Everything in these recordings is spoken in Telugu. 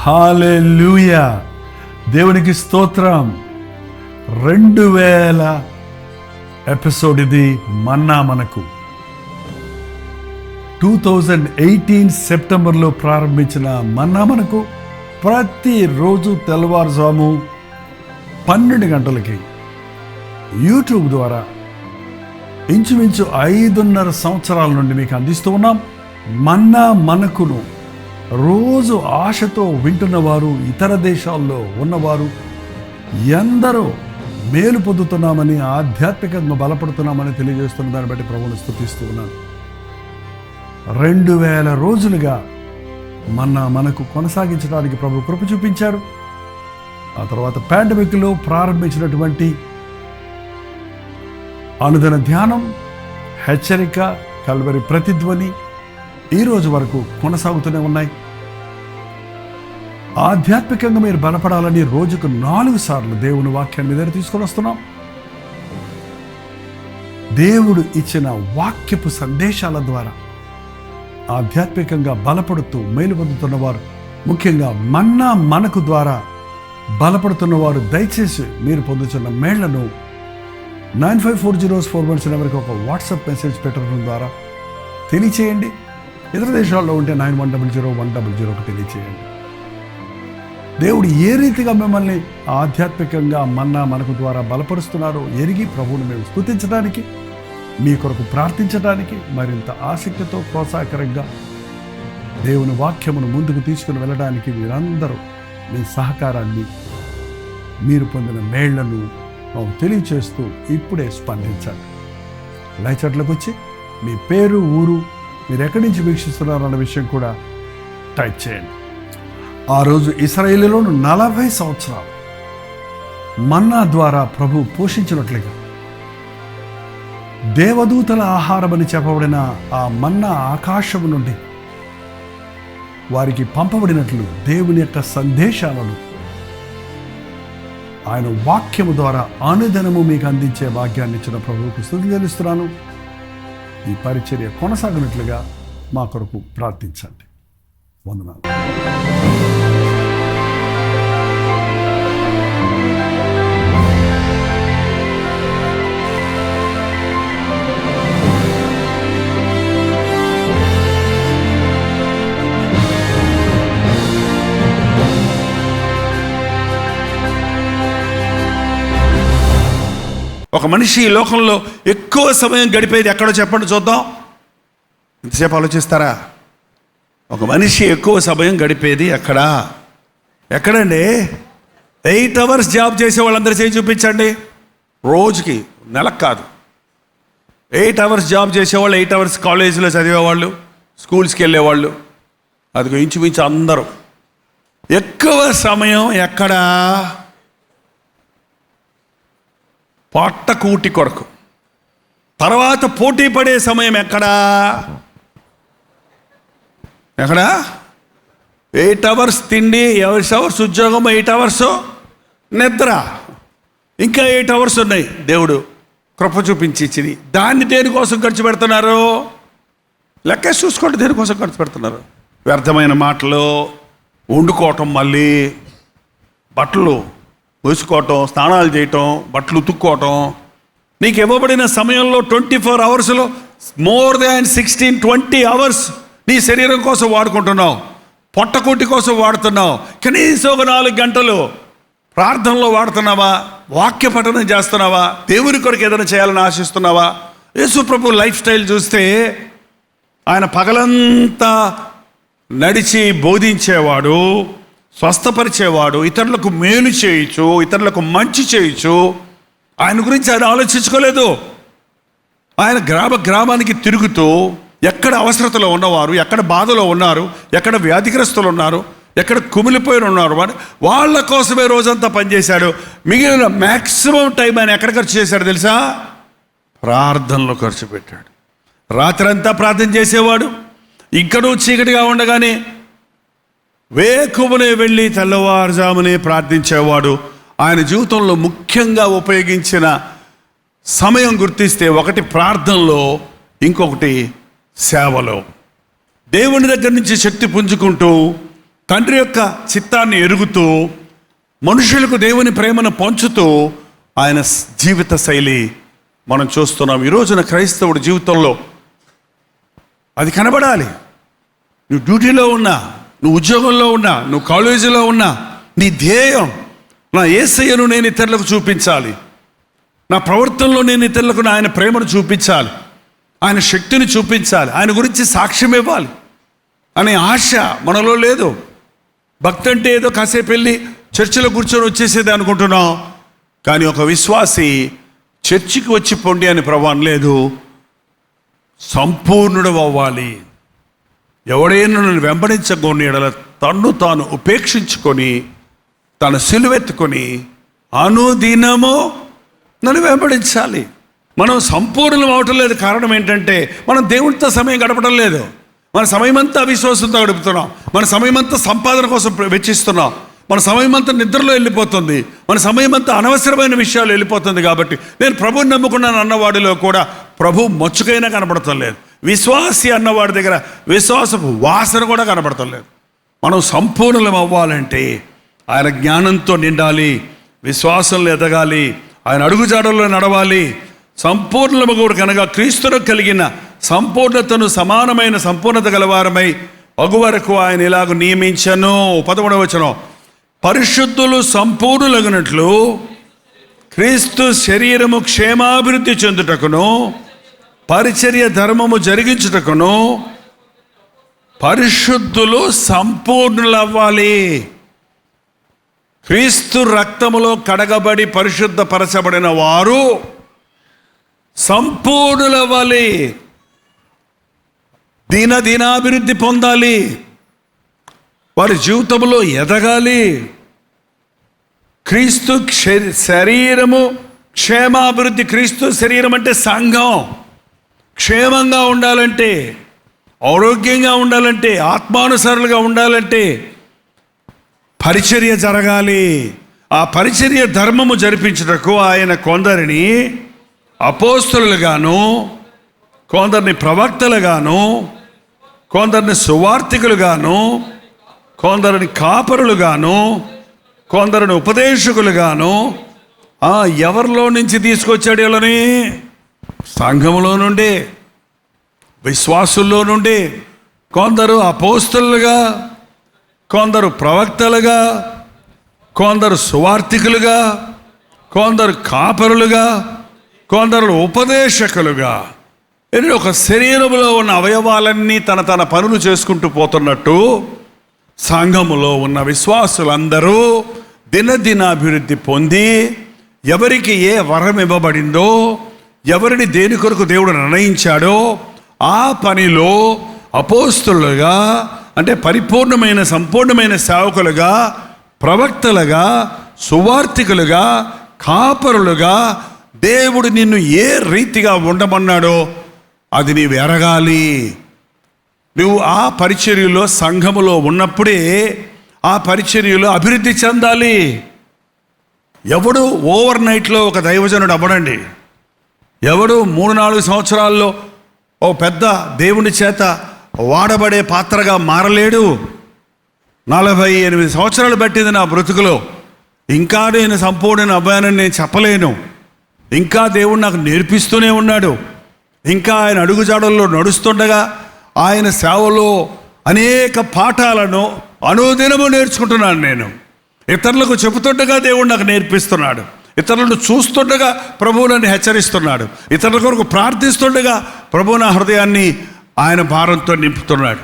హల్లెలూయా, దేవునికి స్తోత్రం. 2000 ఎపిసోడ్ ఇది. మన్నా మనకు 2018 సెప్టెంబర్లో ప్రారంభించిన మన్నా మనకు ప్రతిరోజు తెల్లవారుజాము 12 గంటలకి యూట్యూబ్ ద్వారా ఇంచుమించు 5.5 సంవత్సరాల నుండి మీకు అందిస్తూ ఉన్నాం. మన్నా మనకును రోజు ఆశతో వింటున్నవారు, ఇతర దేశాల్లో ఉన్నవారు ఎందరో మేలు పొందుతున్నామని, ఆధ్యాత్మికంగా బలపడుతున్నామని తెలియజేస్తున్న దాన్ని బట్టి ప్రభువును స్తుతిస్తూ ఉన్నాను. 2000 రోజులుగా మన్నా మనకు కొనసాగించడానికి ప్రభు కృప చూపించారు. ఆ తర్వాత పాండమిక్లో ప్రారంభించినటువంటి అనుదిన ధ్యానం, హెచ్చరిక, కల్వరి ప్రతిధ్వని ఈ రోజు వరకు కొనసాగుతూనే ఉన్నాయి. ఆధ్యాత్మికంగా మీరు బలపడాలని రోజుకు 4 సార్లు దేవుని వాక్యాన్ని మీ దగ్గర తీసుకొని వస్తున్నాం. దేవుడు ఇచ్చిన వాక్యపు సందేశాల ద్వారా ఆధ్యాత్మికంగా బలపడుతూ మేలు పొందుతున్నవారు, ముఖ్యంగా మన్నా మనకు ద్వారా బలపడుతున్నవారు దయచేసి మీరు పొందుతున్న మేళ్లను 954041 నెంబర్కి ఒక వాట్సాప్ మెసేజ్ పెట్టడం ద్వారా తెలియచేయండి. ఇతర దేశాల్లో ఉంటే 9100100100కు తెలియచేయండి. దేవుడు ఏ రీతిగా మిమ్మల్ని ఆధ్యాత్మికంగా మన్నా మనకు ద్వారా బలపరుస్తున్నారో ఎరిగి ప్రభువును మేము స్తుతించడానికి, మీ కొరకు ప్రార్థించడానికి, మరింత ఆసక్తితో ప్రోత్సాహకరంగా దేవుని వాక్యమును ముందుకు తీసుకుని వెళ్ళడానికి మీరందరూ మీ సహకారాన్ని, మీరు పొందిన మేళ్లను తెలియచేస్తూ ఇప్పుడే స్పందించండి. లైచట్లకు వచ్చి మీ పేరు, ఊరు, మీరు ఎక్కడి నుంచి వీక్షిస్తున్నారన్న విషయం కూడా టైప్ చేయండి. ఆ రోజు ఇశ్రాయేలులో 40 సంవత్సరాలు మన్నా ద్వారా ప్రభు పోషించినట్లుగా దేవదూతల ఆహారమని చెప్పబడిన ఆ మన్నా ఆకాశము నుండి వారికి పంపబడినట్లు దేవుని యొక్క సందేశాలను ఆయన వాక్యము ద్వారా అనుదినము మీకు అందించే భాగ్యాన్ని ఇచ్చిన ప్రభువుకు స్తుతి చెల్లిస్తున్నాను. ఈ పరిచర్య కొనసాగినట్లుగా మా కొరకు ప్రార్థించండి. వందనాలు. ఒక మనిషి ఈ లోకంలో ఎక్కువ సమయం గడిపేది ఎక్కడో చెప్పండి చూద్దాం. ఇంతసేపు ఆలోచిస్తారా? ఒక మనిషి ఎక్కువ సమయం గడిపేది ఎక్కడండి? 8 అవర్స్ జాబ్ చేసే వాళ్ళందరూ చేయి చూపించండి. రోజుకి, నెలకు కాదు. 8 అవర్స్ జాబ్ చేసేవాళ్ళు, 8 అవర్స్ కాలేజీలో చదివేవాళ్ళు, స్కూల్స్కి వెళ్ళేవాళ్ళు, అదిగో ఇంచుమించు అందరూ. ఎక్కువ సమయం ఎక్కడా? పొట్టకూటి కొరకు. తర్వాత పోటీ పడే సమయం ఎక్కడా? 8 అవర్స్ తిండి, 8 అవర్స్ ఉద్యోగం, 8 అవర్స్ నిద్ర, ఇంకా 8 అవర్స్ ఉన్నాయి దేవుడు కృప చూపించి ఇచ్చింది. దాన్ని దేనికోసం ఖర్చు పెడుతున్నారు? లెక్క చూసుకోండి. దేనికోసం ఖర్చు పెడుతున్నారు? వ్యర్థమైన మాటలు, వండుకోవటం, మళ్ళీ బట్టలు వేసుకోవటం, స్నానాలు చేయటం, బట్టలు ఉతుక్కోవటం. నీకు ఇవ్వబడిన సమయంలో 24 అవర్స్లో మోర్ దాన్ 16-20 అవర్స్ నీ శరీరం కోసం వాడుకుంటున్నావు, పొట్టకూటి కోసం వాడుతున్నావు. కనీసం ఒక 4 గంటలు ప్రార్థనలో వాడుతున్నావా? వాక్య పఠనం చేస్తున్నావా? దేవుని కొరకు ఏదైనా చేయాలని ఆశిస్తున్నావా? యేసు ప్రభు లైఫ్ స్టైల్ చూస్తే ఆయన పగలంతా నడిచి బోధించేవాడు, స్వస్థపరిచేవాడు, ఇతరులకు మేలు చేయొచ్చు, ఇతరులకు మంచి చేయొచ్చు. ఆయన గురించి ఆయన ఆలోచించుకోలేదు. ఆయన గ్రామానికి తిరుగుతూ ఎక్కడ అవసరతలో ఉన్నవారు, ఎక్కడ బాధలో ఉన్నారు, ఎక్కడ వ్యాధిగ్రస్తులు ఉన్నారు, ఎక్కడ కుమిలిపోయిన ఉన్నారు అని వాళ్ళ కోసమే రోజంతా పనిచేశాడు. మిగిలిన మ్యాక్సిమం టైం ఆయన ఎక్కడ ఖర్చు చేశాడు తెలుసా? ప్రార్థనలో ఖర్చు పెట్టాడు. రాత్రంతా ప్రార్థన చేసేవాడు. ఇంకనూ చీకటిగా ఉండగానే వేకువనే వెళ్ళి తెల్లవారుజామునే ప్రార్థించేవాడు. ఆయన జీవితంలో ముఖ్యంగా ఉపయోగించిన సమయం గుర్తిస్తే ఒకటి ప్రార్థనలో, ఇంకొకటి సేవలో. దేవుని దగ్గర నుంచి శక్తి పుంజుకుంటూ, తండ్రి యొక్క చిత్తాన్ని ఎరుగుతూ, మనుషులకు దేవుని ప్రేమను పంచుతూ ఆయన జీవిత శైలి మనం చూస్తున్నాం. ఈ రోజున క్రైస్తవుడి జీవితంలో అది కనబడాలి. నువ్వు డ్యూటీలో ఉన్నా, నువ్వు ఉద్యోగంలో ఉన్నా, నువ్వు కాలేజీలో ఉన్నా, నీ ధ్యేయం నా యేసయ్యను నేను ఇతరులకు చూపించాలి, నా ప్రవర్తనలో నేను ఇతరులకు ఆయన ప్రేమను చూపించాలి, ఆయన శక్తిని చూపించాలి, ఆయన గురించి సాక్ష్యం ఇవ్వాలి అనే ఆశ మనలో లేదు. భక్తి అంటే ఏదో కాసేపు వెళ్ళి చర్చిలో కూర్చొని వచ్చేసేది అనుకుంటున్నాం. కానీ ఒక విశ్వాసి చర్చికి వచ్చి పొండి అని ప్రభావం లేదు, సంపూర్ణుడు అవ్వాలి. ఎవడైనా నన్ను వెంబడించగోని ఎడల తన్ను తాను ఉపేక్షించుకొని తను సిలువెత్తుకొని అనుదినము నన్ను వెంబడించాలి. మనం సంపూర్ణం అవటం లేదు. కారణం ఏంటంటే మనం దేవునితో సమయం గడపడం లేదు. మన సమయం అంతా అవిశ్వాసంతో గడుపుతున్నాం. మన సమయం అంతా సంపాదన కోసం వెచ్చిస్తున్నాం. మన సమయం అంతా నిద్రలో వెళ్ళిపోతుంది. మన సమయం అంతా అనవసరమైన విషయాలు వెళ్ళిపోతుంది. కాబట్టి నేను ప్రభుని నమ్ముకున్నాను అన్నవాడిలో కూడా ప్రభు మచ్చుకైనా కనపడటం లేదు. విశ్వాసి అన్నవాడి దగ్గర విశ్వాసపు వాసన కూడా కనపడటం లేదు. మనం సంపూర్ణం అవ్వాలంటే ఆయన జ్ఞానంతో నిండాలి, విశ్వాసంలో ఎదగాలి, ఆయన అడుగుజాడల్లో నడవాలి. సంపూర్ణము కనుక క్రీస్తును కలిగిన సంపూర్ణతను సమానమైన సంపూర్ణత గలవారమై అగు వరకు ఆయన ఇలాగ నియమించను. 11వ వచనం, పరిశుద్ధులు సంపూర్ణులగునట్లు క్రీస్తు శరీరము క్షేమాభివృద్ధి చెందుటకును పరిచర్య ధర్మము జరిగించుటకును పరిశుద్ధులు సంపూర్ణులవ్వాలి. క్రీస్తు రక్తములో కడగబడి పరిశుద్ధపరచబడిన వారు సంపూర్ణులవ్వాలి. దినాభివృద్ధి పొందాలి. వారి జీవితంలో ఎదగాలి. క్రీస్తు శరీరము క్షేమాభివృద్ధి. క్రీస్తు శరీరం అంటే సంఘం క్షేమంగా ఉండాలంటే, ఆరోగ్యంగా ఉండాలంటే, ఆత్మానుసారులుగా ఉండాలంటే పరిచర్య జరగాలి. ఆ పరిచర్య ధర్మము జరిపించుటకు ఆయన కొందరిని అపోస్తలుగాను, కొందరిని ప్రవక్తలుగాను, కొందరిని సువార్తికులుగాను, కొందరిని కాపరులుగాను, కొందరిని ఉపదేశకులుగాను. ఎవరిలో నుంచి తీసుకొచ్చాడు వీళ్ళని? సంఘములో నుండి, విశ్వాసుల్లో నుండి. కొందరు అపోస్తలుగా, కొందరు ప్రవక్తలుగా, కొందరు సువార్తికులుగా, కొందరు కాపరులుగా, కొందరు ఉపదేశకులుగా. ఒక శరీరంలో ఉన్న అవయవాలన్నీ తన పనులు చేసుకుంటూ పోతున్నట్టు సంఘములో ఉన్న విశ్వాసులందరూ దినాభివృద్ధి పొంది ఎవరికి ఏ వరం ఇవ్వబడిందో, ఎవరిని దేని కొరకు దేవుడు నిర్ణయించాడో ఆ పనిలో అపోస్తలుగా, అంటే పరిపూర్ణమైన సంపూర్ణమైన సేవకులుగా, ప్రవక్తలుగా, సువార్తికులుగా, కాపరులుగా దేవుడు నిన్ను ఏ రీతిగా ఉండమన్నాడో అది నీవు ఎరగాలి. నువ్వు ఆ పరిచర్యలో సంఘములో ఉన్నప్పుడే ఆ పరిచర్యలో అభివృద్ధి చెందాలి. ఎవడు ఓవర్ నైట్లో ఒక దైవజనుడు అవ్వడండి. ఎవడు 3-4 సంవత్సరాల్లో ఓ పెద్ద దేవుని చేత వాడబడే పాత్రగా మారలేడు. 48 సంవత్సరాలు పట్టింది నా బ్రతుకులో. ఇంకా నేను సంపూర్ణ అవ్వానని నేను చెప్పలేను. ఇంకా దేవుడు నాకు నేర్పిస్తూనే ఉన్నాడు. ఇంకా ఆయన అడుగుజాడల్లో నడుస్తుండగా ఆయన సేవలో అనేక పాఠాలను అనుదినము నేర్చుకుంటున్నాను. నేను ఇతరులకు చెబుతుండగా దేవుడు నాకు నేర్పిస్తున్నాడు. ఇతరులను చూస్తుండగా ప్రభువు నన్ను హెచ్చరిస్తున్నాడు. ఇతరుల కొరకు ప్రార్థిస్తుండగా ప్రభువు నా హృదయాన్ని ఆయన భారంతో నింపుతున్నాడు.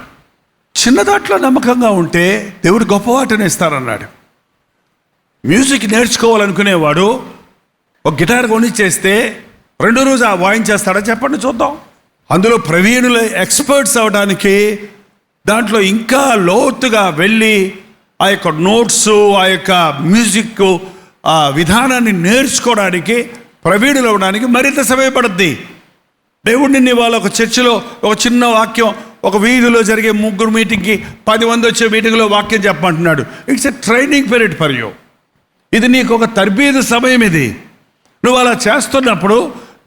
చిన్న దాంట్లో నమ్మకంగా ఉంటే దేవుడు గొప్ప వాటిని ఇస్తారన్నాడు. మ్యూజిక్ నేర్చుకోవాలనుకునేవాడు ఒక గిటార్ కొనిచ్చేస్తే రెండో రోజు ఆ వాయించేస్తాడా చెప్పండి చూద్దాం. అందులో ప్రవీణులు ఎక్స్పర్ట్స్ అవడానికి దాంట్లో ఇంకా లోతుగా వెళ్ళి ఆ యొక్క నోట్స్, ఆ యొక్క మ్యూజిక్ ఆ విధానాన్ని నేర్చుకోవడానికి, ప్రవీణులు అవ్వడానికి మరింత సమయం పడుద్ది. దేవుడిని వాళ్ళ ఒక చర్చిలో ఒక చిన్న వాక్యం, ఒక వీధిలో జరిగే 3 మీటింగ్కి 10 మంది వచ్చే మీటింగ్లో వాక్యం చెప్పమంటున్నాడు. It's a training period for you. ఇది నీకు ఒక తర్బీదు సమయం. ఇది నువ్వు అలా చేస్తున్నప్పుడు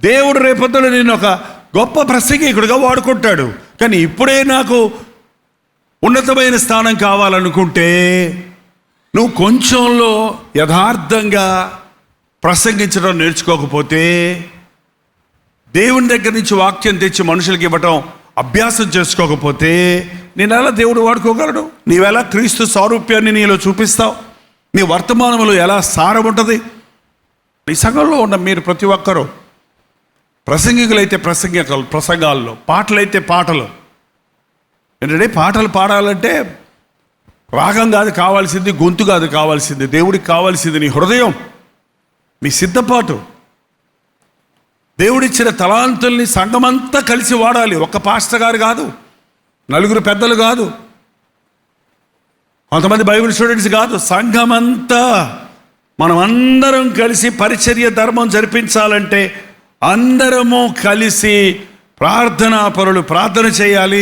దేవుడు రేపొద్దున నేను ఒక గొప్ప ప్రసంగికుడిగా వాడుకుంటాడు. కానీ ఇప్పుడే నాకు ఉన్నతమైన స్థానం కావాలనుకుంటే నువ్వు కొంచెంలో యథార్థంగా ప్రసంగించడం నేర్చుకోకపోతే, దేవుని దగ్గర నుంచి వాక్యం తెచ్చి మనుషులకి ఇవ్వటం అభ్యాసం చేసుకోకపోతే నేను ఎలా దేవుడు వాడుకోగలడు? నీవెలా క్రీస్తు సారూప్యాన్ని నీలో చూపిస్తావు? నీ వర్తమానంలో ఎలా సారం ఉంటుంది? ఈ సంఘంలో ఉన్న మీరు ప్రతి ఒక్కరూ ప్రసంగికులైతే ప్రసంగాల్లో, పాటలైతే పాటలు. ఏంటంటే పాటలు పాడాలంటే రాగం కాదు కావాల్సింది, గొంతు కాదు కావాల్సింది, దేవుడికి కావాల్సింది నీ హృదయం, మీ సిద్ధపాటు. దేవుడిచ్చిన తలాంతుల్ని సంఘమంతా కలిసి వాడాలి. ఒక్క పాస్టర్ గారు కాదు, 4 పెద్దలు కాదు, కొంతమంది బైబిల్ స్టూడెంట్స్ కాదు, సంఘమంతా మనమందరం కలిసి పరిచర్య ధర్మం జరిపించాలంటే అందరము కలిసి ప్రార్థనా పరులు ప్రార్థన చేయాలి,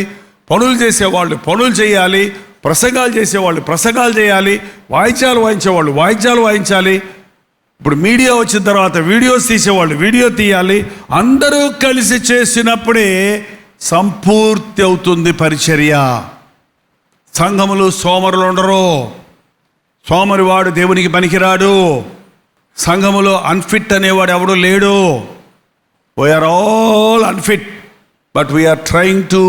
పనులు చేసేవాళ్ళు పనులు చేయాలి, ప్రసంగాలు చేసేవాళ్ళు ప్రసంగాలు చేయాలి, వాయిద్యాలు వాయించేవాళ్ళు వాయిద్యాలు వాయించాలి. ఇప్పుడు మీడియా వచ్చిన తర్వాత వీడియోస్ తీసేవాళ్ళు వీడియో తీయాలి. అందరూ కలిసి చేసినప్పుడే సంపూర్తి అవుతుంది పరిచర్య. సంఘములు సోమరులు ఉండరు. సోమరివాడు దేవునికి పనికిరాడు. సంఘములో అన్ఫిట్ అనేవాడు ఎవడు లేడు. We are all unfit, but we are trying to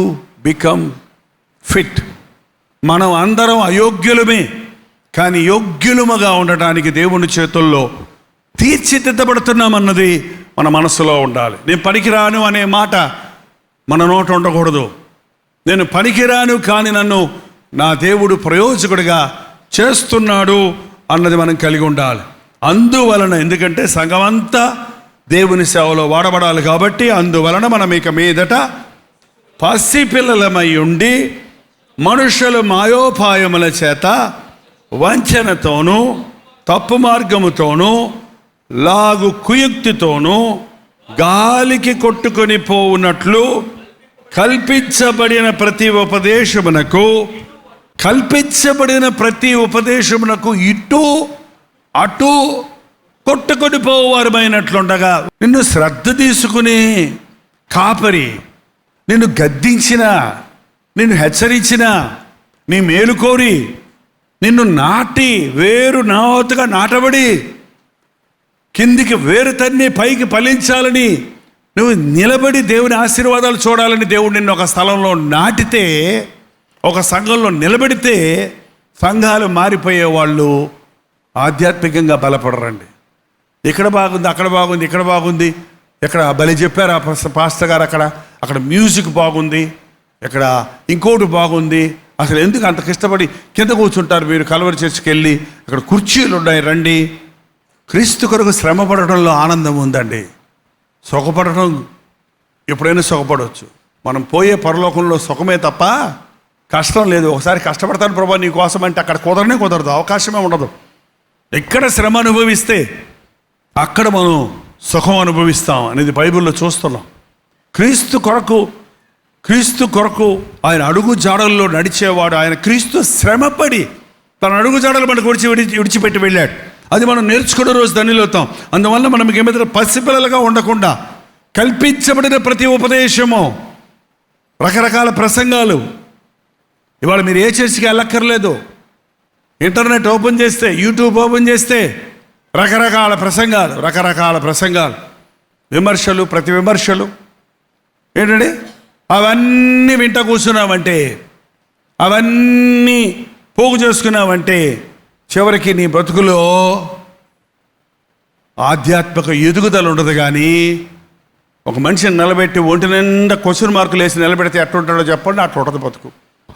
become fit. మనం అందరం అయోగ్యులమే, కానీ యోగ్యులముగా ఉండటానికి దేవుని చేతుల్లో తీర్చిదిద్దబడుతున్నామన్నది మన మనసులో ఉండాలి. నేను పనికిరాను అనే మాట మన నోట ఉండకూడదు. నేను పనికిరాను కానీ నన్ను నా దేవుడు ప్రయోజకుడిగా చేస్తున్నాడు అన్నది మనం కలిగి ఉండాలి. అందువలన, ఎందుకంటే సంఘమంతా దేవుని సేవలో వాడబడాలి కాబట్టి, అందువలన మనం ఇక మీదట పసిపిల్లలమై ఉండి మనుషుల మాయోపాయముల చేత వంచనతోనూ తప్పు మార్గముతోనూ లాగు కుయుక్తితోనూ గాలికి కొట్టుకొని పోవునట్లు కల్పించబడిన ప్రతి ఉపదేశమునకు ఇటు అటు కొట్టుకొని పోవారమైనట్లుండగా, నిన్ను శ్రద్ధ తీసుకుని కాపరి నిన్ను గద్దించిన, నిన్ను హెచ్చరించిన, నీ మేలు కోరి నిన్ను నాటి వేరు నావతగా నాటబడి కిందికి వేరు తన్ని పైకి ఫలించాలని నువ్వు నిలబడి దేవుని ఆశీర్వాదాలు చూడాలని దేవుడు నిన్ను ఒక స్థలంలో నాటితే, ఒక సంఘంలో నిలబెడితే సంఘాలు మారిపోయే వాళ్ళు ఆధ్యాత్మికంగా బలపడరండి. ఇక్కడ బాగుంది, అక్కడ బాగుంది, ఇక్కడ బాగుంది, ఇక్కడ బలి చెప్పారు ఆ పాస్టర్ గారు, అక్కడ మ్యూజిక్ బాగుంది, ఇక్కడ ఇంకోటి బాగుంది, అసలు ఎందుకు అంత కష్టపడి కింద కూర్చుంటారు మీరు? కల్వరి చర్చికి వెళ్ళి అక్కడ కుర్చీలు ఉన్నాయి, రండి. క్రీస్తు కొరకు శ్రమ పడటంలో ఆనందం ఉందండి. సుఖపడటం ఎప్పుడైనా సుఖపడవచ్చు. మనం పోయే పరలోకంలో సుఖమే తప్ప కష్టం లేదు. ఒకసారి కష్టపడతాను ప్రభా నీ కోసం అంటే అక్కడ కుదరదు, అవకాశమే ఉండదు. ఎక్కడ శ్రమ అనుభవిస్తే అక్కడ మనం సుఖం అనుభవిస్తాం అనేది బైబిల్లో చూస్తున్నాం. క్రీస్తు కొరకు ఆయన అడుగు జాడల్లో నడిచేవాడు. ఆయన క్రీస్తు శ్రమపడి తన అడుగు జాడలు మనకు విడిచిపెట్టి వెళ్ళాడు. అది మనం నేర్చుకునే రోజు ధన్యులవుతాం. అందువల్ల మనం ఏమైనా పసిపిల్లలుగా ఉండకుండా కల్పించబడిన ప్రతి ఉపదేశము, రకరకాల ప్రసంగాలు. ఇవాళ మీరు ఏ చర్చికి వెళ్ళక్కర్లేదు, ఇంటర్నెట్ ఓపెన్ చేస్తే, యూట్యూబ్ ఓపెన్ చేస్తే రకరకాల ప్రసంగాలు, విమర్శలు, ప్రతి విమర్శలు ఏంటండి, అవన్నీ వింట కూర్చున్నావంటే, అవన్నీ పోగు చేసుకున్నావంటే చివరికి నీ బ్రతుకులో ఆధ్యాత్మిక ఎదుగుదల ఉండదు. కానీ ఒక మనిషిని నిలబెట్టి ఒంటి నిండా క్వశ్చన్ మార్కులు వేసి నిలబెడితే ఎట్లుంటాడో చెప్పండి, అట్లా ఉంటుంది బతుకు.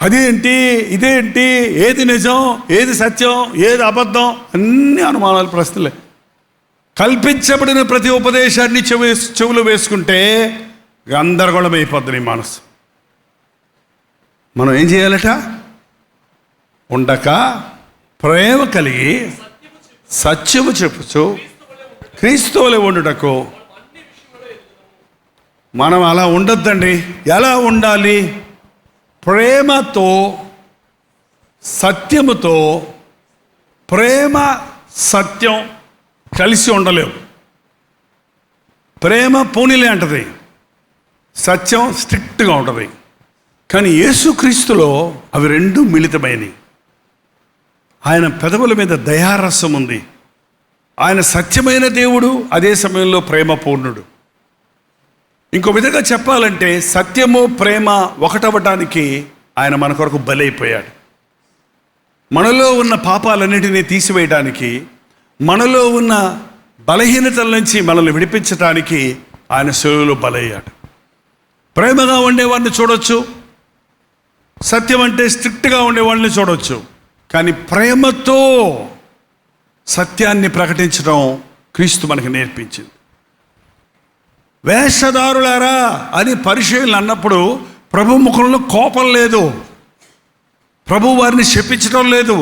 అదేంటి ఇదేంటి, ఏది నిజం, ఏది సత్యం, ఏది అబద్ధం, అన్ని అనుమానాలు, ప్రశ్నలే. కల్పించబడిన ప్రతి ఉపదేశాన్ని చెవులు వేసుకుంటే గందరగోళం అయిపోద్ది నీ మనసు. మనం ఏం చేయాలట? ఉండక ప్రేమ కలిగి సత్యము చెప్పుచు క్రీస్తువులే ఉండుటకు. మనం అలా ఉండొద్దండి. ఎలా ఉండాలి? ప్రేమతో, సత్యముతో. ప్రేమ సత్యం కలిసి ఉండలేవు. ప్రేమ పూనిలే అంటది, సత్యం స్ట్రిక్ట్గా ఉంటుంది. కానీ యేసుక్రీస్తులో అవి రెండు మిళితమైనవి. ఆయన పెదవుల మీద దయారసం ఉంది. ఆయన సత్యమైన దేవుడు, అదే సమయంలో ప్రేమ పూర్ణుడు. ఇంకో విధంగా చెప్పాలంటే సత్యము ప్రేమ ఒకటవటానికి ఆయన మన కొరకు బలైపోయాడు. మనలో ఉన్న పాపాలన్నిటినీ తీసివేయడానికి, మనలో ఉన్న బలహీనతల నుంచి మనల్ని విడిపించడానికి ఆయన శిలువలో బలయ్యాడు. ప్రేమగా ఉండేవాడిని చూడొచ్చు, సత్యం అంటే స్ట్రిక్ట్గా ఉండేవాళ్ళని చూడొచ్చు. కానీ ప్రేమతో సత్యాన్ని ప్రకటించడం క్రీస్తు మనకు నేర్పించింది. వేషధారులారా అని పరిచయులు అన్నప్పుడు ప్రభు ముఖంలో కోపం లేదు, ప్రభు వారిని శపించడం లేదు.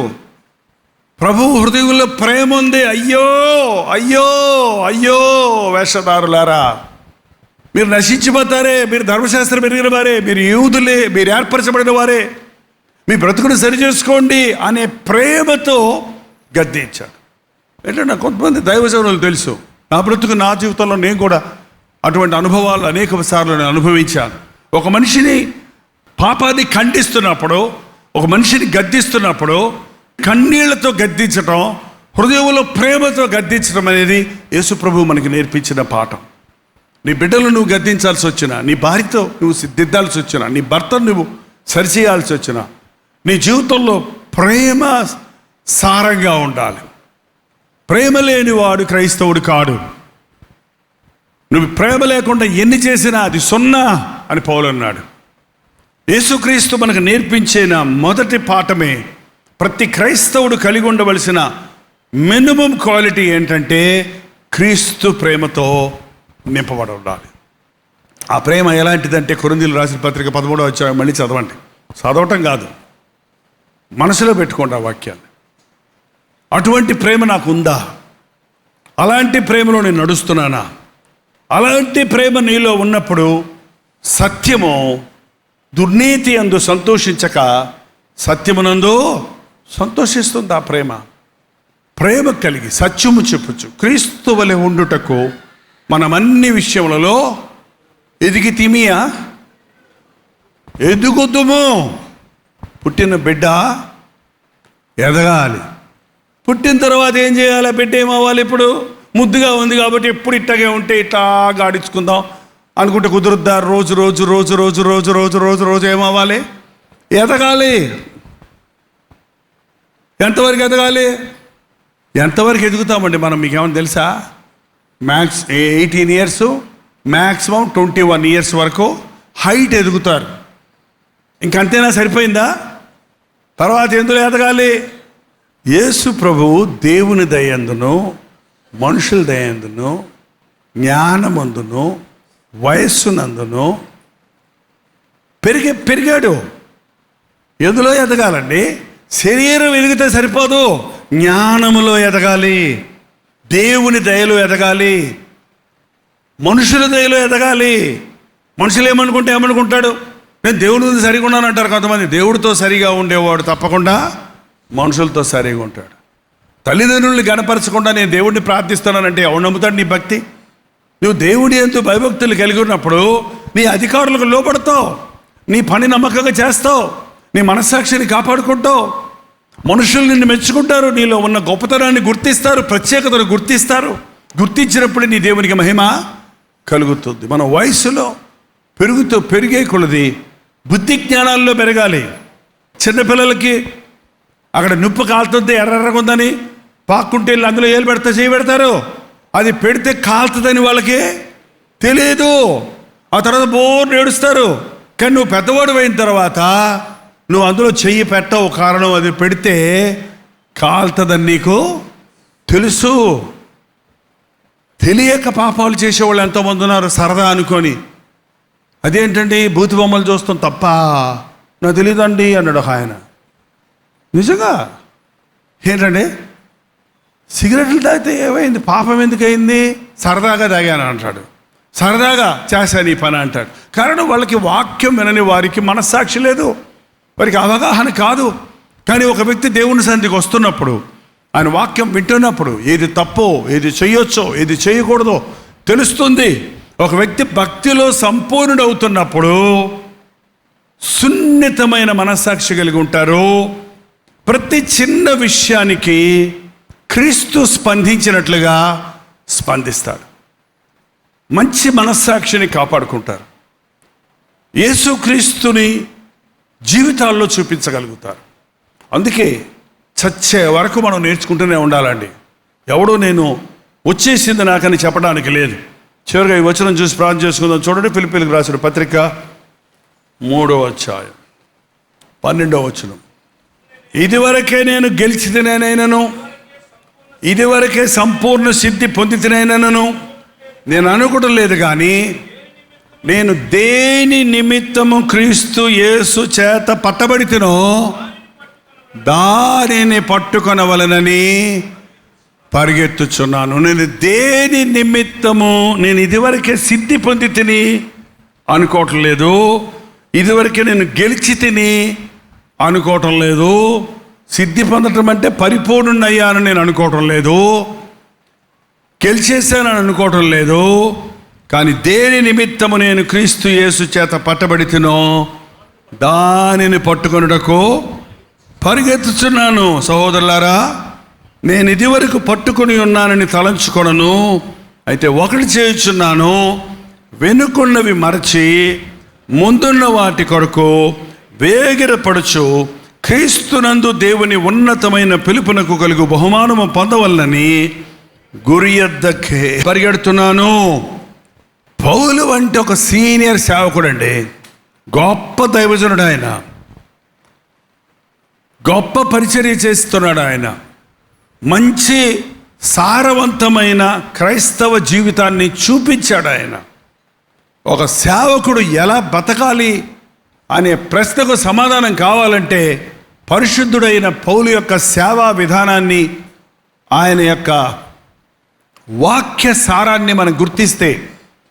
ప్రభు హృదయంలో ప్రేమ ఉంది. అయ్యో అయ్యో అయ్యో వేషధారులారా, మీరు నశించిపోతారే, మీరు ధర్మశాస్త్రం ఎరిగిన వారే, మీరు యూదులే, మీరు ఏర్పరచబడిన వారే, మీ బ్రతుకును సరి చేసుకోండి అనే ప్రేమతో గద్దించాడు. ఏంటంటే నాకు కొంతమంది దైవజనులు తెలుసు. నా బ్రతుకు, నా జీవితంలో నేను కూడా అటువంటి అనుభవాలు అనేక సార్లు నేను అనుభవించాను. ఒక మనిషిని పాపాన్ని ఖండిస్తున్నప్పుడు, ఒక మనిషిని గద్దిస్తున్నప్పుడు కన్నీళ్లతో గద్దించటం, హృదయంలో ప్రేమతో గద్దించడం అనేది యేసు ప్రభు మనకి నేర్పించిన పాఠం. నీ బిడ్డలు నువ్వు గద్దించాల్సి వచ్చినా, నీ భార్యతో నువ్వు దిద్దాల్సి వచ్చినా, నీ భర్తను నువ్వు సరిచేయాల్సి వచ్చినా, నీ జీవితంలో ప్రేమ సారంగా ఉండాలి. ప్రేమ లేనివాడు క్రైస్తవుడు కాడు. నువ్వు ప్రేమ లేకుండా ఎన్ని చేసినా అది సున్నా అని పౌలు అన్నాడు. యేసుక్రీస్తు మనకు నేర్పించిన మొదటి పాఠమే ప్రతి క్రైస్తవుడు కలిగి ఉండవలసిన మినిమం క్వాలిటీ ఏంటంటే క్రీస్తు ప్రేమతో నింపబడి ఉండాలి. ఆ ప్రేమ ఎలాంటిదంటే కొరింథీయులకు రాసిన పత్రిక 13వ అధ్యాయం మళ్ళీ చదవండి. చదవటం కాదు, మనసులో పెట్టుకోండి ఆ వాక్యాన్ని. అటువంటి ప్రేమ నాకు ఉందా? అలాంటి ప్రేమలో నేను నడుస్తున్నానా? అలాంటి ప్రేమ నీలో ఉన్నప్పుడు సత్యము దుర్నీతి అందు సంతోషించక సత్యమునందు సంతోషిస్తుంది. ఆ ప్రేమ ప్రేమ కలిగి సత్యము చెప్పుచు క్రీస్తు వలె ఉండుటకు మనం అన్ని విషయములలో ఎదిగితిమియా ఎదుగుదుము. పుట్టిన బిడ్డ ఎదగాలి. పుట్టిన తర్వాత ఏం చేయాలి? బిడ్డ ఏమవ్వాలి? ఇప్పుడు ముద్దుగా ఉంది కాబట్టి ఎప్పుడు ఇట్టగే ఉంటే ఇట్లా గాడించుకుందాం అనుకుంటే కుదురుద్దా? రోజు రోజు రోజు రోజు రోజు రోజు రోజు రోజు ఏమవ్వాలి? ఎదగాలి. ఎంతవరకు ఎదగాలి? ఎంతవరకు ఎదుగుతామండి మనం? మీకేమన్నా తెలుసా? 18 years, మ్యాక్సిమం 21 years వరకు హైట్ ఎదుగుతారు. ఇంకంతేనా? సరిపోయిందా? తర్వాత ఎందులో ఎదగాలి? యేసు ప్రభువు దేవుని దయందును, మనుషుల దయందును, జ్ఞానమందును, వయస్సునందును పెరిగాడు. ఎందులో ఎదగాలండి? శరీరం ఎదిగితే సరిపోదు, జ్ఞానములో ఎదగాలి, దేవుని దయలో ఎదగాలి, మనుషుల దయలో ఎదగాలి. మనుషులు ఏమనుకుంటాడు? నేను దేవుడి ముందు సరిగా ఉన్నాను అంటారు కొంతమంది. దేవుడితో సరిగా ఉండేవాడు తప్పకుండా మనుషులతో సరిగా ఉంటాడు. తల్లిదండ్రుల్ని గణపరచకుండా నేను దేవుడిని ప్రార్థిస్తున్నానంటే ఎవరు నమ్ముతాడు నీ భక్తి? నువ్వు దేవుడి యందు భయభక్తులు కలిగి ఉన్నప్పుడు నీ అధికారులకు లోపడతావు, నీ పని నమ్మకంగా చేస్తావు, నీ మనస్సాక్షిని కాపాడుకుంటావు. మనుషులు నిన్ను మెచ్చుకుంటారు, నీలో ఉన్న గొప్పతనాన్ని గుర్తిస్తారు, ప్రత్యేకతను గుర్తిస్తారు. గుర్తించినప్పుడు నీ దేవునికి మహిమ కలుగుతుంది. మన వయసులో పెరిగే కొలది బుద్ధి జ్ఞానాల్లో పెరగాలి. చిన్నపిల్లలకి అక్కడ నిప్పు కాలుతుంది, ఎర్రగుందని పాక్కుంటే వెళ్ళి అందులో ఏలు చేయబెడతారు. అది పెడితే కాలుతుందని వాళ్ళకి తెలియదు. ఆ తర్వాత బోర్ని ఏడుస్తారు. కానీ నువ్వు పెద్దవాడు అయిన తర్వాత నువ్వు అందులో చెయ్యి పెట్టవు. కారణం అది పెడితే కాలుతుందని నీకు తెలుసు. తెలియక పాపాలు చేసేవాళ్ళు ఎంతోమంది ఉన్నారు, సరదా అనుకొని. అదేంటండి భూతి బొమ్మలు చూస్తాం తప్ప, నాకు తెలియదండి అన్నాడు ఒక ఆయన. నిజంగా ఏంటండి, సిగరెట్లు తాగితే ఏమైంది, పాపం ఎందుకు అయింది? సరదాగా తాగాను అంటాడు, సరదాగా చేశాను ఈ పని అంటాడు. కారణం వాళ్ళకి వాక్యం వినని వారికి మనస్సాక్షి లేదు, వారికి అవగాహన కాదు. కానీ ఒక వ్యక్తి దేవుని సన్నిధికి వస్తున్నప్పుడు, ఆయన వాక్యం వింటున్నప్పుడు ఏది తప్పో, ఏది చేయొచ్చో, ఏది చేయకూడదో తెలుస్తుంది. ఒక వ్యక్తి భక్తిలో సంపూర్ణుడవుతున్నప్పుడు సున్నితమైన మనస్సాక్షి కలిగి ఉంటారు. ప్రతి చిన్న విషయానికి క్రీస్తు స్పందించినట్లుగా స్పందిస్తాడు. మంచి మనస్సాక్షిని కాపాడుకుంటారు. యేసుక్రీస్తుని జీవితాల్లో చూపించగలుగుతారు. అందుకే చచ్చే వరకు మనం నేర్చుకుంటూనే ఉండాలండి. ఎవడో నేను వచ్చేసింది నాకని చెప్పడానికి లేదు. చివరిగా ఈ వచనం చూసి ప్రార్థన చేసుకుందాం. చూడండి, ఫిలిప్పీయులకు రాసిన పత్రిక 3వ అధ్యాయం 12వ వచనం. ఇదివరకే నేను గెలిచితినైనను, ఇదివరకే సంపూర్ణ సిద్ధి పొందితినైనను నేను అనుకోవడం లేదు, కానీ నేను దేని నిమిత్తము క్రీస్తు యేసు చేత పట్టబడితినో దానిని పట్టుకొనవలనని పరిగెత్తుచున్నాను. నేను దేని నిమిత్తము, నేను ఇదివరకే సిద్ధి పొంది తిని అనుకోవటం లేదు, ఇదివరకే నేను గెలిచి తిని అనుకోవటం లేదు. సిద్ధి పొందటం అంటే పరిపూర్ణున్నయ్యాను నేను అనుకోవటం లేదు, గెలిచేసానని అనుకోవటం లేదు. కానీ దేని నిమిత్తము నేను క్రీస్తు యేసు చేత పట్టబడితినో దానిని పట్టుకొనుటకు పరిగెత్తుచున్నాను. సహోదరులారా, నేను ఇదివరకు పట్టుకుని ఉన్నానని తలంచుకొనను, అయితే ఒకటి చేయుచున్నాను, వెనుకున్నవి మరచి ముందున్న వాటి కొరకు వేగిరపడుచు క్రీస్తునందు దేవుని ఉన్నతమైన పిలుపునకు కలుగు బహుమానము పొందవలనని గురి యొద్దకే పరిగెడుతున్నాను. పౌలు అంటే ఒక సీనియర్ సేవకుడు అండి, గొప్ప దైవజనుడు. ఆయన గొప్ప పరిచర్య చేస్తున్నాడు. ఆయన మంచి సారవంతమైన క్రైస్తవ జీవితాన్ని చూపించాడు. ఆయన ఒక సేవకుడు ఎలా బతకాలి అనే ప్రశ్నకు సమాధానం కావాలంటే పరిశుద్ధుడైన పౌలు యొక్క సేవా విధానాన్ని, ఆయన యొక్క వాక్య సారాన్ని మనం గుర్తిస్తే,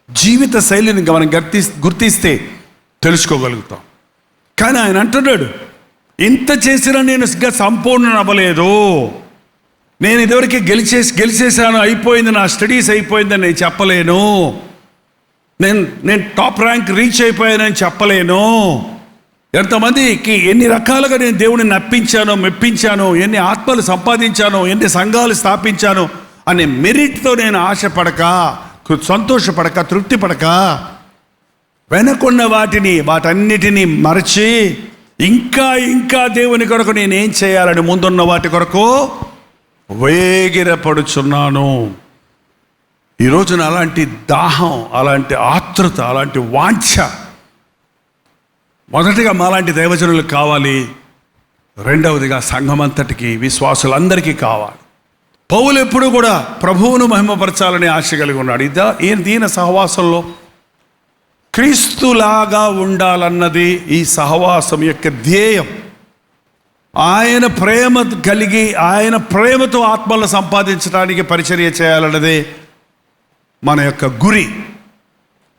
జీవిత శైలిని మనం గుర్తిస్తే తెలుసుకోగలుగుతాం. కానీ ఆయన అంటున్నాడు, ఇంత చేసినా నేను ఇంకా సంపూర్ణ అవ్వలేదు, నేను ఇదివరకే గెలిచేసాను, అయిపోయింది, నా స్టడీస్ అయిపోయిందని నేను చెప్పలేను, నేను టాప్ ర్యాంక్ రీచ్ అయిపోయానని చెప్పలేను. ఎంతమందికి ఎన్ని రకాలుగా నేను దేవుడిని నప్పించానో, మెప్పించాను, ఎన్ని ఆత్మలు సంపాదించానో, ఎన్ని సంఘాలు స్థాపించాను అనే మెరిట్తో నేను ఆశపడక, సంతోషపడక, తృప్తి పడక, వెనకున్న వాటన్నిటినీ మరచి ఇంకా దేవుని కొరకు నేనేం చేయాలని ముందున్న వాటి కొరకు వేగిరపడుచున్నాను. ఈరోజున అలాంటి దాహం, అలాంటి ఆతృత, అలాంటి వాంఛ మొదటిగా మాలాంటి దైవజనులకు కావాలి. రెండవదిగా సంఘమంతటికి, విశ్వాసులందరికీ కావాలి. పౌలు ఎప్పుడు కూడా ప్రభువును మహిమపరచాలని ఆశ కలిగి ఉన్నాడు. దీని సహవాసంలో క్రీస్తులాగా ఉండాలన్నది ఈ సహవాసం యొక్క ధ్యేయం. ఆయన ప్రేమ కలిగి, ఆయన ప్రేమతో ఆత్మలను సంపాదించడానికి పరిచర్య చేయాలన్నదే మన యొక్క గురి.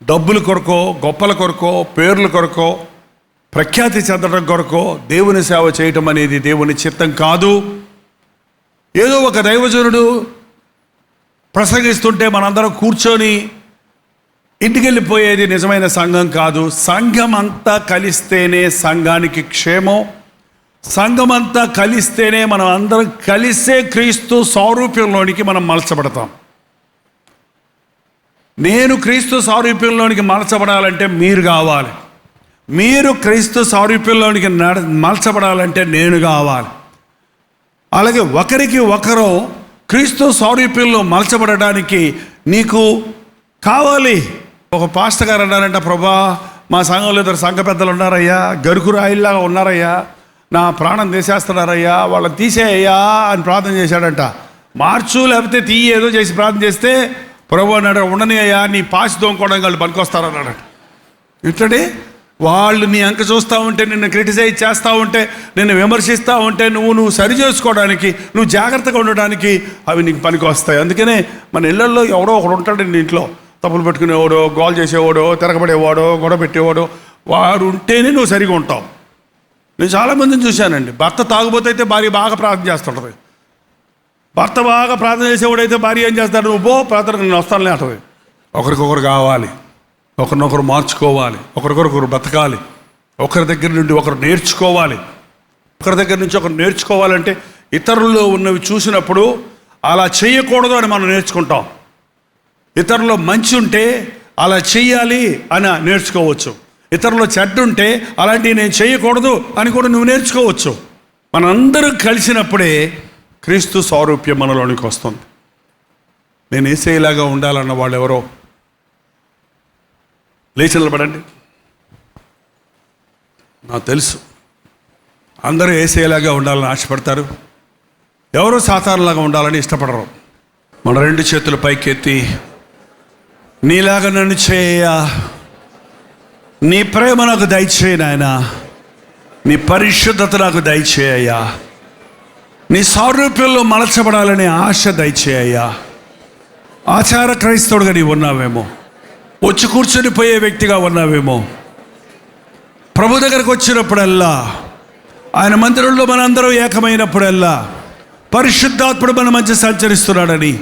డబ్బుల కొరకో, గొప్పల కొరకో, పేర్ల కొరకో, ప్రఖ్యాతి చెందడం కొరకో దేవుని సేవ చేయటం అనేది దేవుని చిత్తం కాదు. ఏదో ఒక దైవజనుడు ప్రసంగిస్తుంటే మనందరం కూర్చొని ఇంటికి వెళ్ళిపోయేది నిజమైన సంఘం కాదు. సంఘం అంతా కలిస్తేనే సంఘానికి క్షేమం. సంఘం అంతా కలిస్తేనే మనం అందరం కలిసే క్రీస్తు సారూప్యంలోనికి మనం మలచబడతాం. నేను క్రీస్తు సారూప్యంలోనికి మలచబడాలంటే మీరు కావాలి, మీరు క్రీస్తు సారూప్యంలోనికి మలచబడాలంటే నేను కావాలి. అలాగే ఒకరికి ఒకరు క్రీస్తు సారూప్యంలో మలచబడడానికి నీకు కావాలి. ఒక పాస్టర్ గారు అన్నారంట, ప్రభా మా సంఘంలో ఇద్దరు సంఘ పెద్దలు ఉన్నారయ్యా, గరుకురాయిల్లాగా ఉన్నారయ్యా, నా ప్రాణం తీసేస్తున్నారయ్యా, వాళ్ళని తీసేయ్యా అని ప్రార్థన చేశాడంట. మార్చు లేకపోతే తీయేదో చేసి ప్రార్థన చేస్తే ప్రభు అన్నాడు, ఉండని అయ్యా, నీ పాసి దోముకోవడం వాళ్ళు పనికొస్తారన్నాడు. ఇట్లనే వాళ్ళు నీ అంక చూస్తూ ఉంటే, నిన్ను క్రిటిసైజ్ చేస్తూ ఉంటే, నిన్ను విమర్శిస్తూ ఉంటే, నువ్వు సరి చేసుకోవడానికి, నువ్వు జాగ్రత్తగా ఉండడానికి అవి నీకు పనికి వస్తాయి. అందుకనే మన ఇళ్లలో ఎవడో ఒకడు ఉంటాడు ఇంట్లో, తప్పులు పెట్టుకునేవాడో, గోల్ చేసేవాడో, తిరగబడేవాడో, గొడవ పెట్టేవాడో, వాడు ఉంటేనే నువ్వు సరిగా ఉంటావు. నేను చాలామందిని చూశానండి, భర్త తాగుబోతే అయితే భార్య బాగా ప్రార్థన చేస్తుంటుంది. భర్త బాగా ప్రార్థన చేసేవాడైతే భార్య ఏం చేస్తాడు, నువ్వు పో ప్రార్థన, నేను వస్తానులే అంటుంది. ఒకరికొకరు కావాలి, ఒకరినొకరు మార్చుకోవాలి, ఒకరికొకరు బతకాలి, ఒకరి దగ్గర నుండి ఒకరు నేర్చుకోవాలి. ఒకరి దగ్గర నుంచి ఒకరు నేర్చుకోవాలంటే ఇతరుల్లో ఉన్నవి చూసినప్పుడు అలా చేయకూడదు అని మనం నేర్చుకుంటాం. ఇతరుల్లో మంచి ఉంటే అలా చెయ్యాలి అని నేర్చుకోవచ్చు. ఇతరుల్లో చెడ్డ ఉంటే అలాంటివి నేను చేయకూడదు అని కూడా నువ్వు నేర్చుకోవచ్చు. మనందరూ కలిసినప్పుడే క్రీస్తు సారూప్యం మనలోనికి వస్తుంది. నేను యేసయ్యలాగా ఉండాలన్న వాళ్ళు ఎవరో లేచి నిలబడండి. నాకు తెలుసు అందరూ యేసయ్యలాగా ఉండాలని ఆశపడతారు, ఎవరో సాతానులాగా ఉండాలని ఇష్టపడరు. మన 2 చేతులు పైకెత్తి, నీలాగా నన్ను చేయ, నీ ప్రేమ నాకు దయచేయి నాయనా, నీ పరిశుద్ధత నాకు దయచేయ్యా, నీ సారూప్యంలో మలచబడాలనే ఆశ దయచేయ్యా. ఆచార క్రైస్తవుడుగా నీవు ఉన్నావేమో, వచ్చి కూర్చొని పోయే వ్యక్తిగా ఉన్నావేమో, ప్రభు దగ్గరకు వచ్చినప్పుడల్లా, ఆయన మందిరంలో మనందరం ఏకమైనప్పుడల్లా పరిశుద్ధాత్ముడు మన మధ్య సంచరిస్తున్నాడని,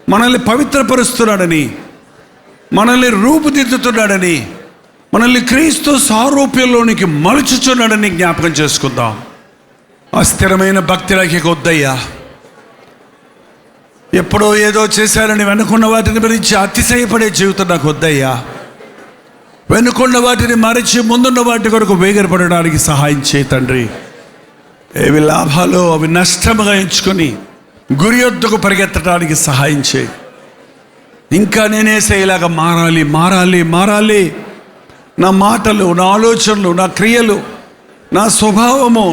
మనల్ని పవిత్రపరుస్తున్నాడని, మనల్ని రూపుదిద్దుతున్నాడని, మనల్ని క్రీస్తు సారూప్యంలోనికి మలుచుచున్నాడని జ్ఞాపకం చేసుకుందాం. అస్థిరమైన భక్తిలోకి వద్దయ్యా. ఎప్పుడో ఏదో చేశారని వెనుకున్న వాటిని గురించి అతిశయపడే జీవితం నాకు వద్దయ్యా. వెనుకున్న వాటిని మరచి ముందున్న వాటి కొరకు వేగరపడడానికి సహాయం చేయి తండ్రి. ఏవి లాభాలు అవి నష్టముగా ఎంచుకొని గురి వద్దకు పరిగెత్తడానికి సహాయం చేయి. ఇంకా నేనేసేలాగా మారాలి మారాలి మారాలి. నా మాటలు, నా ఆలోచనలు, నా క్రియలు, నా స్వభావము,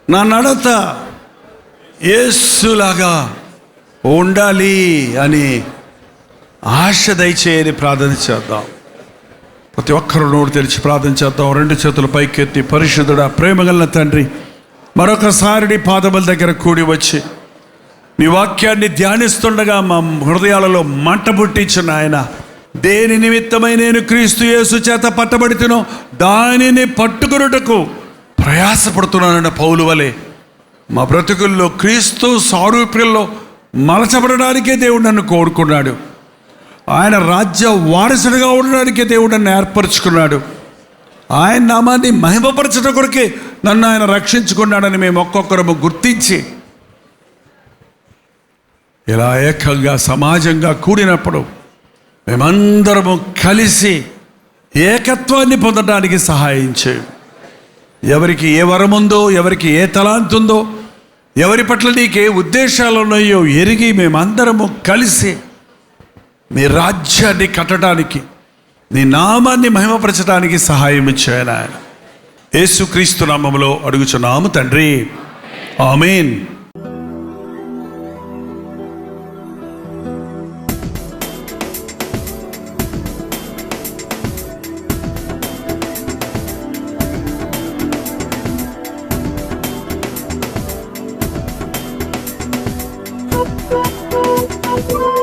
నా నడత యేసులాగా ఉండాలి అని ఆశ దయచేయని ప్రార్థన చేద్దాం. ప్రతి ఒక్కరు నోరు తెరిచి ప్రార్థన చేద్దాం. 2 చేతులు పైకెత్తి, పరిశుద్ధుడా, ప్రేమగల తండ్రి, మరొకసారి నీ పాదముల దగ్గర కూడి వచ్చి నీ వాక్యాన్ని ధ్యానిస్తుండగా మా హృదయాలలో మంట పుట్టించిన ఆయన, దేని నిమిత్తమై నేను క్రీస్తు యేసు చేత పట్టబడితునో దానిని పట్టుకొనుటకు ప్రయాసపడుతున్నానన్న పౌలు వలె మా బ్రతుకుల్లో క్రీస్తు సారూప్యంలో మలచబడడానికే దేవుడు నన్ను కోరుకున్నాడు. ఆయన రాజ్య వారసుడిగా ఉండడానికే దేవుడు నన్ను ఏర్పరచుకున్నాడు. ఆయన నామాన్ని మహిమపరచడం కొరకే నన్ను ఆయన రక్షించుకున్నాడని మేము ఒక్కొక్కరము గుర్తించి ఇలా ఏకంగా సమాజంగా కూడినప్పుడు మేమందరము కలిసి ఏకత్వాన్ని పొందడానికి సహాయం చేయం. ఎవరికి ఏ వరం ఉందో, ఎవరికి ఏ తలాంత్ ఉందో, ఎవరి పట్ల నీకే ఉద్దేశాలు ఉన్నాయో ఎరిగి మేమందరము కలిసి నీ రాజ్యాన్ని కట్టడానికి, నీ నామాన్ని మహిమపరచడానికి సహాయం ఇచ్చాయని ఆయన యేసుక్రీస్తు నామములో అడుగుచున్నాము తండ్రి, ఆమేన్. Thank you.